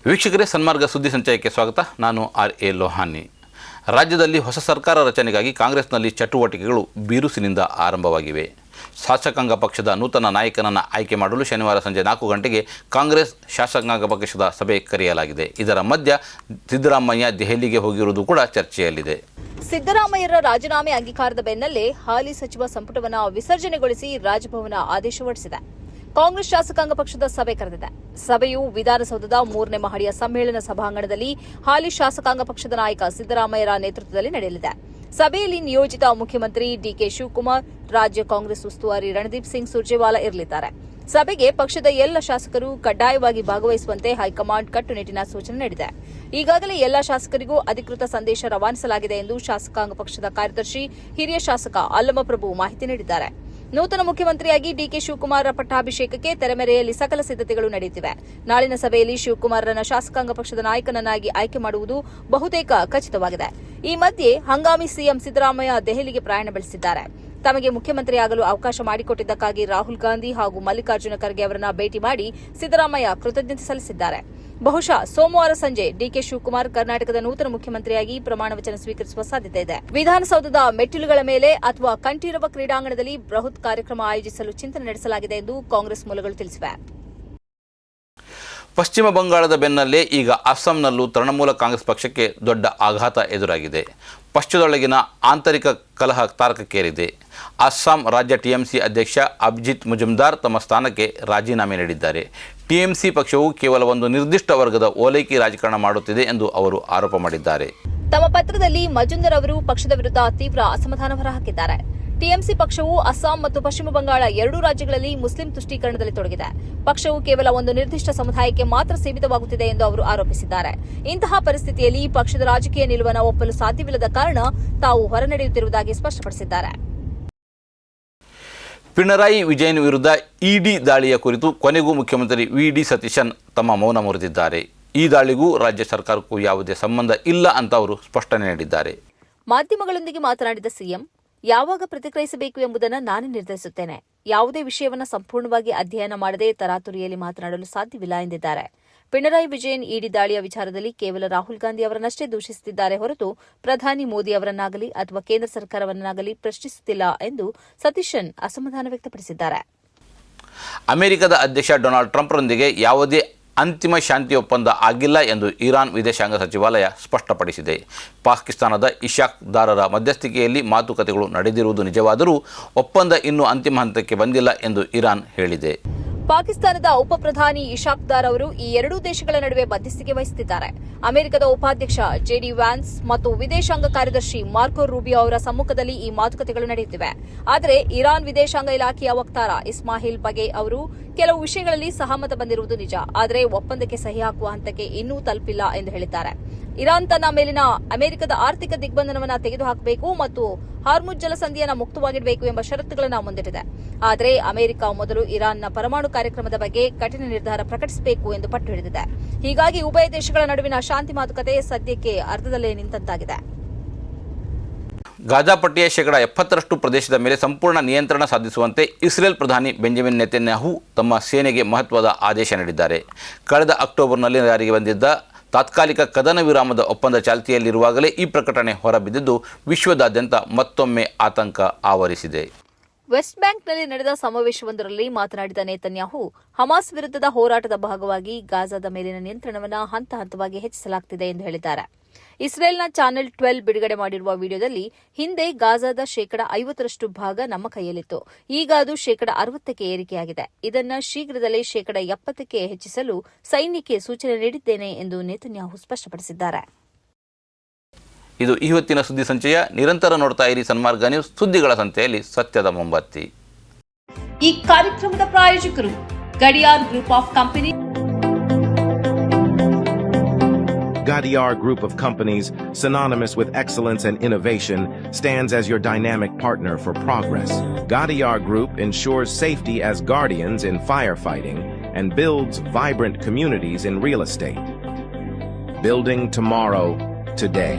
ವೀಕ್ಷಕರೇ, ಸನ್ಮಾರ್ಗ ಸುದ್ದಿ ಸಂಚಯಕ್ಕೆ ಸ್ವಾಗತ. ನಾನು ಆರ್.ಎ. ಲೋಹಾನಿ. ರಾಜ್ಯದಲ್ಲಿ ಹೊಸ ಸರ್ಕಾರ ರಚನೆಗಾಗಿ ಕಾಂಗ್ರೆಸ್ನಲ್ಲಿ ಚಟುವಟಿಕೆಗಳು ಬಿರುಸಿನಿಂದ ಆರಂಭವಾಗಿವೆ. ಶಾಸಕಾಂಗ ಪಕ್ಷದ ನೂತನ ನಾಯಕನನ್ನು ಆಯ್ಕೆ ಮಾಡಲು ಶನಿವಾರ ಸಂಜೆ 4 ಗಂಟೆಗೆ ಕಾಂಗ್ರೆಸ್ ಶಾಸಕಾಂಗ ಪಕ್ಷದ ಸಭೆ ಕರೆಯಲಾಗಿದೆ. ಇದರ ಮಧ್ಯ ಸಿದ್ದರಾಮಯ್ಯ ದೆಹಲಿಗೆ ಹೋಗಿರುವುದು ಕೂಡ ಚರ್ಚೆಯಲ್ಲಿದೆ. ಸಿದ್ದರಾಮಯ್ಯರ ರಾಜೀನಾಮೆ ಅಂಗೀಕಾರದ ಬೆನ್ನಲ್ಲೇ ಹಾಲಿ ಸಚಿವ ಸಂಪುಟವನ್ನು ವಿಸರ್ಜನೆಗೊಳಿಸಿ ರಾಜಭವನ ಆದೇಶ ಹೊರಡಿಸಿದೆ. ಕಾಂಗ್ರೆಸ್ ಶಾಸಕಾಂಗ ಪಕ್ಷದ ಸಭೆ ಕರೆದಿದೆ. ಸಭೆಯು ವಿಧಾನಸೌಧದ 3ನೇ ಮಹಡಿಯ ಸಮ್ಮೇಳನ ಸಭಾಂಗಣದಲ್ಲಿ ಹಾಲಿ ಶಾಸಕಾಂಗ ಪಕ್ಷದ ನಾಯಕ ಸಿದ್ದರಾಮಯ್ಯರ ನೇತೃತ್ವದಲ್ಲಿ ನಡೆಯಲಿದೆ. ಸಭೆಯಲ್ಲಿ ನಿಯೋಜಿತ ಮುಖ್ಯಮಂತ್ರಿ ಡಿಕೆ ಶಿವಕುಮಾರ್, ರಾಜ್ಯ ಕಾಂಗ್ರೆಸ್ ಉಸ್ತುವಾರಿ ರಣದೀಪ್ ಸಿಂಗ್ ಸುರ್ಜೇವಾಲಾ ಇರಲಿದ್ದಾರೆ. ಸಭೆಗೆ ಪಕ್ಷದ ಎಲ್ಲ ಶಾಸಕರು ಕಡ್ಡಾಯವಾಗಿ ಭಾಗವಹಿಸುವಂತೆ ಹೈಕಮಾಂಡ್ ಕಟ್ಟುನಿಟ್ಟಿನ ಸೂಚನೆ ನೀಡಿದೆ. ಈಗಾಗಲೇ ಎಲ್ಲ ಶಾಸಕರಿಗೂ ಅಧಿಕೃತ ಸಂದೇಶ ರವಾನಿಸಲಾಗಿದೆ ಎಂದು ಶಾಸಕಾಂಗ ಪಕ್ಷದ ಕಾರ್ಯದರ್ಶಿ ಹಿರಿಯ ಶಾಸಕ ಅಲ್ಲಮಪ್ರಭು ಮಾಹಿತಿ ನೀಡಿದ್ದಾರೆ. ನೂತನ ಮುಖ್ಯಮಂತ್ರಿಯಾಗಿ ಡಿಕೆ ಶಿವಕುಮಾರ್ ಪಟ್ಟಾಭಿಷೇಕಕ್ಕೆ ತೆರೆಮರೆಯಲ್ಲಿ ಸಕಲ ಸಿದ್ಧತೆಗಳು ನಡೆಯುತ್ತಿವೆ. ನಾಳಿನ ಸಭೆಯಲ್ಲಿ ಶಿವಕುಮಾರ್ರನ್ನ ಶಾಸಕಾಂಗ ಪಕ್ಷದ ನಾಯಕನನ್ನಾಗಿ ಆಯ್ಕೆ ಮಾಡುವುದು ಬಹುತೇಕ ಖಚಿತವಾಗಿದೆ. ಈ ಮಧ್ಯೆ ಹಂಗಾಮಿ ಸಿಎಂ ಸಿದ್ದರಾಮಯ್ಯ ದೆಹಲಿಗೆ ಪ್ರಯಾಣ ಬೆಳೆಸಿದ್ದಾರೆ. ತಮಗೆ ಮುಖ್ಯಮಂತ್ರಿಯಾಗಲು ಅವಕಾಶ ಮಾಡಿಕೊಟ್ಟಿದ್ದಕ್ಕಾಗಿ ರಾಹುಲ್ ಗಾಂಧಿ ಹಾಗೂ ಮಲ್ಲಿಕಾರ್ಜುನ ಖರ್ಗೆ ಅವರನ್ನ ಭೇಟಿ ಮಾಡಿ ಸಿದ್ದರಾಮಯ್ಯ ಕೃತಜ್ಞತೆ ಸಲ್ಲಿಸಿದ್ದಾರೆ. ಬಹುಶಃ ಸೋಮವಾರ ಸಂಜೆ ಡಿಕೆ ಶಿವಕುಮಾರ್ ಕರ್ನಾಟಕದ ನೂತನ ಮುಖ್ಯಮಂತ್ರಿಯಾಗಿ ಪ್ರಮಾಣ ವಚನ ಸ್ವೀಕರಿಸುವ ಸಾಧ್ಯತೆ ಇದೆ. ವಿಧಾನಸೌಧದ ಮೆಟ್ಟಿಲುಗಳ ಮೇಲೆ ಅಥವಾ ಕಂಠೀರವ ಕ್ರೀಡಾಂಗಣದಲ್ಲಿ ಬೃಹತ್ ಕಾರ್ಯಕ್ರಮ ಆಯೋಜಿಸಲು ಚಿಂತನೆ ನಡೆಸಲಾಗಿದೆ ಎಂದು ಕಾಂಗ್ರೆಸ್ ಮೂಲಗಳು ತಿಳಿಸಿವೆ. ಪಶ್ಚಿಮ ಬಂಗಾಳದ ಬೆನ್ನಲ್ಲೇ ಈಗ ಅಸ್ಸಾಂನಲ್ಲೂ ತೃಣಮೂಲ ಕಾಂಗ್ರೆಸ್ ಪಕ್ಷಕ್ಕೆ ದೊಡ್ಡ ಆಘಾತ ಎದುರಾಗಿದೆ. ಪಕ್ಷದೊಳಗಿನ ಆಂತರಿಕ ಕಲಹ ತಾರಕಕ್ಕೇರಿದೆ. ಅಸ್ಸಾಂ ರಾಜ್ಯ ಟಿಎಂಸಿ ಅಧ್ಯಕ್ಷ ಅಭಿಜಿತ್ ಮುಜುಮ್ದಾರ್ ತಮ್ಮ ಸ್ಥಾನಕ್ಕೆ ರಾಜೀನಾಮೆ ನೀಡಿದ್ದಾರೆ. ಟಿಎಂಸಿ ಪಕ್ಷವು ಕೇವಲ ಒಂದು ನಿರ್ದಿಷ್ಟ ವರ್ಗದ ಓಲೈಕೆ ರಾಜಕಾರಣ ಮಾಡುತ್ತಿದೆ ಎಂದು ಅವರು ಆರೋಪ ಮಾಡಿದ್ದಾರೆ. ತಮ್ಮ ಪತ್ರದಲ್ಲಿ ಮಜುಂದರ್ ಅವರು ಪಕ್ಷದ ವಿರುದ್ಧ ತೀವ್ರ ಅಸಮಾಧಾನ ಹೊರಹಾಕಿದ್ದಾರೆ. ಟಿಎಂಸಿ ಪಕ್ಷವು ಅಸ್ಸಾಂ ಮತ್ತು ಪಶ್ಚಿಮ ಬಂಗಾಳ ಎರಡೂ ರಾಜ್ಯಗಳಲ್ಲಿ ಮುಸ್ಲಿಂ ತುಷ್ಟೀಕರಣದಲ್ಲಿ ತೊಡಗಿದೆ. ಪಕ್ಷವು ಕೇವಲ ಒಂದು ನಿರ್ದಿಷ್ಟ ಸಮುದಾಯಕ್ಕೆ ಮಾತ್ರ ಸೀಮಿತವಾಗುತ್ತಿದೆ ಎಂದು ಅವರು ಆರೋಪಿಸಿದ್ದಾರೆ. ಇಂತಹ ಪರಿಸ್ಥಿತಿಯಲ್ಲಿ ಪಕ್ಷದ ರಾಜಕೀಯ ನಿಲುವನ್ನು ಒಪ್ಪಲು ಸಾಧ್ಯವಿಲ್ಲದ ಕಾರಣ ತಾವು ಹೊರನಡೆಯುತ್ತಿರುವುದಾಗಿ ಸ್ಪಷ್ಟಪಡಿಸಿದ್ದಾರೆ. ಪಿಣರಾಯಿ ವಿಜಯನ್ ವಿರುದ್ಧ ಇಡಿ ದಾಳಿಯ ಕುರಿತು ಕೊನೆಗೂ ಮುಖ್ಯಮಂತ್ರಿ ವಿ.ಡಿ. ಸತೀಶನ್ ತಮ್ಮ ಮೌನ ಮುರಿದಿದ್ದಾರೆ. ಈ ದಾಳಿಗೂ ರಾಜ್ಯ ಸರ್ಕಾರಕ್ಕೂ ಯಾವುದೇ ಸಂಬಂಧ ಇಲ್ಲ ಅಂತ ಅವರು ಸ್ಪಷ್ಟನೆ ನೀಡಿದ್ದಾರೆ. ಮಾಧ್ಯಮಗಳೊಂದಿಗೆ ಮಾತನಾಡಿದ ಸಿಎಂ, ಯಾವಾಗ ಪ್ರತಿಕ್ರಿಯಿಸಬೇಕು ಎಂಬುದನ್ನು ನಾನೇ ನಿರ್ಧರಿಸುತ್ತೇನೆ. ಯಾವುದೇ ವಿಷಯವನ್ನು ಸಂಪೂರ್ಣವಾಗಿ ಅಧ್ಯಯನ ಮಾಡದೆ ತರಾತುರಿಯಲ್ಲಿ ಮಾತನಾಡಲು ಸಾಧ್ಯವಿಲ್ಲ ಎಂದಿದ್ದಾರೆ. ಪಿಣರಾಯಿ ವಿಜಯನ್ ಇಡಿ ದಾಳಿಯ ವಿಚಾರದಲ್ಲಿ ಕೇವಲ ರಾಹುಲ್ ಗಾಂಧಿ ಅವರನ್ನಷ್ಟೇ ದೂಷಿಸುತ್ತಿದ್ದಾರೆ ಹೊರತು ಪ್ರಧಾನಿ ಮೋದಿ ಅವರನ್ನಾಗಲಿ ಅಥವಾ ಕೇಂದ್ರ ಸರ್ಕಾರವನ್ನಾಗಲಿ ಪ್ರಶ್ನಿಸುತ್ತಿಲ್ಲ ಎಂದು ಸತೀಶನ್ ಅಸಮಾಧಾನ ವ್ಯಕ್ತಪಡಿಸಿದ್ದಾರೆ. ಅಮೆರಿಕದ ಅಧ್ಯಕ್ಷ ಡೊನಾಲ್ಡ್ ಟ್ರಂಪ್ರೊಂದಿಗೆ ಯಾವುದೇ ಅಂತಿಮ ಶಾಂತಿ ಒಪ್ಪಂದ ಆಗಿಲ್ಲ ಎಂದು ಇರಾನ್ ವಿದೇಶಾಂಗ ಸಚಿವಾಲಯ ಸ್ಪಷ್ಟಪಡಿಸಿದೆ. ಪಾಕಿಸ್ತಾನದ ಇಶಾಕ್ ದಾರರ ಮಧ್ಯಸ್ಥಿಕೆಯಲ್ಲಿ ಮಾತುಕತೆಗಳು ನಡೆದಿರುವುದು ನಿಜವಾದರೂ ಒಪ್ಪಂದ ಇನ್ನೂ ಅಂತಿಮ ಹಂತಕ್ಕೆ ಬಂದಿಲ್ಲ ಎಂದು ಇರಾನ್ ಹೇಳಿದೆ. ಪಾಕಿಸ್ತಾನದ ಉಪ ಪ್ರಧಾನಿ ಇಶಾಕ್ ದಾರ್ ಅವರು ಈ ಎರಡೂ ದೇಶಗಳ ನಡುವೆ ಮಧ್ಯಸ್ಥಿಕೆ ವಹಿಸುತ್ತಿದ್ದಾರೆ. ಅಮೆರಿಕದ ಉಪಾಧ್ಯಕ್ಷ ಜೆಡಿ ವ್ಯಾನ್ಸ್ ಮತ್ತು ವಿದೇಶಾಂಗ ಕಾರ್ಯದರ್ಶಿ ಮಾರ್ಕೊ ರೂಬಿಯೋ ಅವರ ಸಮ್ಮುಖದಲ್ಲಿ ಈ ಮಾತುಕತೆಗಳು ನಡೆಯುತ್ತಿವೆ. ಆದರೆ ಇರಾನ್ ವಿದೇಶಾಂಗ ಇಲಾಖೆಯ ವಕ್ತಾರ ಇಸ್ಮಾಯಿಲ್ ಬಗೆ ಅವರು ಕೆಲವು ವಿಷಯಗಳಲ್ಲಿ ಸಹಮತ ಬಂದಿರುವುದು ನಿಜ, ಆದರೆ ಒಪ್ಪಂದಕ್ಕೆ ಸಹಿ ಹಾಕುವ ಹಂತಕ್ಕೆ ಇನ್ನೂ ತಲುಪಿಲ್ಲ ಎಂದು ಹೇಳಿದ್ದಾರೆ. ಇರಾನ್ ತನ್ನ ಮೇಲಿನ ಅಮೆರಿಕದ ಆರ್ಥಿಕ ದಿಗ್ಬಂಧನವನ್ನು ತೆಗೆದುಹಾಕಬೇಕು ಮತ್ತು ಹಾರ್ಮುಜ್ ಜಲಸಂಧಿಯನ್ನು ಮುಕ್ತವಾಗಿಡಬೇಕು ಎಂಬ ಷರತ್ತುಗಳನ್ನು ಮುಂದಿಟ್ಟಿದೆ. ಆದರೆ ಅಮೆರಿಕ ಮೊದಲು ಇರಾನ್ನ ಪರಮಾಣು ಕಾರ್ಯಕ್ರಮದ ಬಗ್ಗೆ ಕಠಿಣ ನಿರ್ಧಾರ ಪ್ರಕಟಿಸಬೇಕು ಎಂದು ಪಟ್ಟು ಹಿಡಿದಿದೆ. ಹೀಗಾಗಿ ಉಭಯ ದೇಶಗಳ ನಡುವಿನ ಶಾಂತಿ ಮಾತುಕತೆ ಸದ್ಯಕ್ಕೆ ಅರ್ಧದಲ್ಲೇ ನಿಂತಂತಾಗಿದೆ. ಗಾಜಾ ಪಟ್ಟಿಯ 70% ಪ್ರದೇಶದ ಮೇಲೆ ಸಂಪೂರ್ಣ ನಿಯಂತ್ರಣ ಸಾಧಿಸುವಂತೆ ಇಸ್ರೇಲ್ ಪ್ರಧಾನಿ ಬೆಂಜಮಿನ್ ನೆತನ್ಯಾಹು ತಮ್ಮ ಸೇನೆಗೆ ಮಹತ್ವದ ಆದೇಶ ನೀಡಿದ್ದಾರೆ. ಕಳೆದ ಅಕ್ಟೋಬರ್ನಲ್ಲಿ ಜಾರಿಗೆ ಬಂದಿದ್ದ ತಾತ್ಕಾಲಿಕ ಕದನ ವಿರಾಮದ ಒಪ್ಪಂದ ಚಾಲ್ತಿಯಲ್ಲಿರುವಾಗಲೇ ಈ ಪ್ರಕಟಣೆ ಹೊರಬಿದ್ದಿದ್ದು ವಿಶ್ವದಾದ್ಯಂತ ಮತ್ತೊಮ್ಮೆ ಆತಂಕ ಆವರಿಸಿದೆ. ವೆಸ್ಟ್ ಬ್ಯಾಂಕ್ನಲ್ಲಿ ನಡೆದ ಸಮಾವೇಶವೊಂದರಲ್ಲಿ ಮಾತನಾಡಿದ ನೇತನ್ಯಾಹು, ಹಮಾಸ್ ವಿರುದ್ಧದ ಹೋರಾಟದ ಭಾಗವಾಗಿ ಗಾಜಾದ ಮೇಲಿನ ನಿಯಂತ್ರಣವನ್ನು ಹಂತ ಹಂತವಾಗಿ ಹೆಚ್ಚಿಸಲಾಗುತ್ತಿದೆ ಎಂದು ಹೇಳಿದ್ದಾರೆ. ಇಸ್ರೇಲ್ನ ಚಾನೆಲ್ 12 ಬಿಡುಗಡೆ ಮಾಡಿರುವ ವಿಡಿಯೋದಲ್ಲಿ ಹಿಂದೆ ಗಾಜಾದ 50% ಭಾಗ ನಮ್ಮ ಕೈಯಲ್ಲಿತ್ತು, ಈಗ ಅದು 60% ಏರಿಕೆಯಾಗಿದೆ. ಇದನ್ನು ಶೀಘ್ರದಲ್ಲೇ 70% ಹೆಚ್ಚಿಸಲು ಸೈನ್ಯಕ್ಕೆ ಸೂಚನೆ ನೀಡಿದ್ದೇನೆ ಎಂದು ನೇತನ್ಯಾಹು ಸ್ಪಷ್ಟಪಡಿಸಿದ್ದಾರೆ. ಇದು ಇವತ್ತಿನ ಸುದ್ದಿ ಸಂಚಯ. ನಿರಂತರ ನೋಡ್ತಾ ಇರಿ ಸನ್ಮಾರ್ಗ ನ್ಯೂಸ್. ಸುದ್ದಿಗಳ ಸಂತೆಯಲ್ಲಿ ಸತ್ಯದ ಮೊಂಬತ್ತಿ. ಈ ಕಾರ್ಯಕ್ರಮದ ಪ್ರಾಯೋಜಕರು Gadiyar group of company. Gadiar Group of Companies, synonymous with excellence and innovation, stands as your dynamic partner for progress. Gadiar Group ensures safety as guardians in firefighting and builds vibrant communities in real estate. Building tomorrow, today.